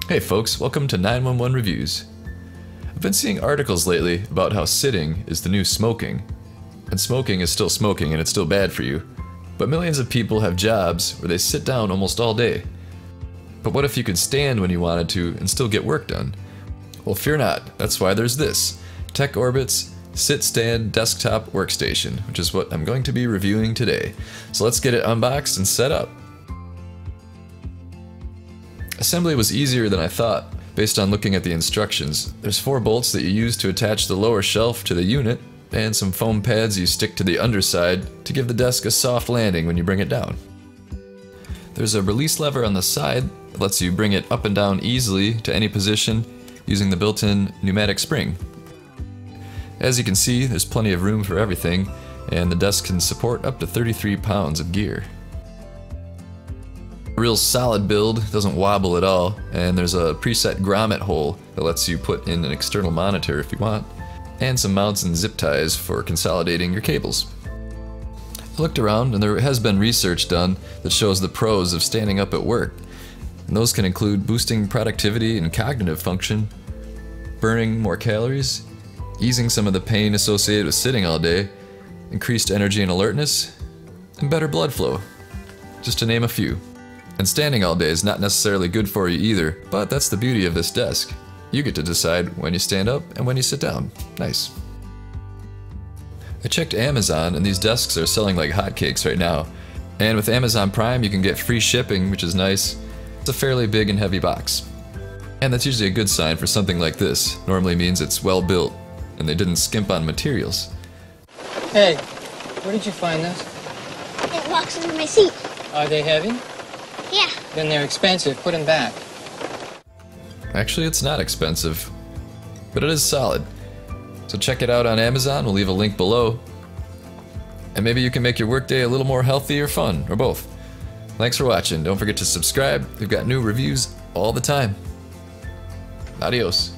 Hey folks, welcome to 911 Reviews. I've been seeing articles lately about how sitting is the new smoking. And smoking is still smoking and it's still bad for you. But millions of people have jobs where they sit down almost all day. But what if you could stand when you wanted to and still get work done? Well, fear not. That's why there's this TechOrbits Sit-Stand Desktop Workstation, which is what I'm going to be reviewing today. So let's get it unboxed and set up. Assembly was easier than I thought, based on looking at the instructions. There's 4 bolts that you use to attach the lower shelf to the unit, and some foam pads you stick to the underside to give the desk a soft landing when you bring it down. There's a release lever on the side that lets you bring it up and down easily to any position using the built-in pneumatic spring. As you can see, there's plenty of room for everything, and the desk can support up to 33 pounds of gear. A real solid build, doesn't wobble at all, and there's a preset grommet hole that lets you put in an external monitor if you want, and some mounts and zip ties for consolidating your cables. I looked around and there has been research done that shows the pros of standing up at work, and those can include boosting productivity and cognitive function, burning more calories, easing some of the pain associated with sitting all day, increased energy and alertness, and better blood flow, just to name a few. And standing all day is not necessarily good for you either, but that's the beauty of this desk. You get to decide when you stand up and when you sit down. Nice. I checked Amazon and these desks are selling like hotcakes right now. And with Amazon Prime you can get free shipping, which is nice. It's a fairly big and heavy box. And that's usually a good sign for something like this. Normally means it's well built and they didn't skimp on materials. Hey, where did you find those? It locks under my seat. Are they heavy? Yeah. Then they're expensive. Put them back. Actually, it's not expensive, but it is solid. So check it out on Amazon, we'll leave a link below. And maybe you can make your workday a little more healthy or fun, or both. Thanks for watching. Don't forget to subscribe. We've got new reviews all the time. Adios.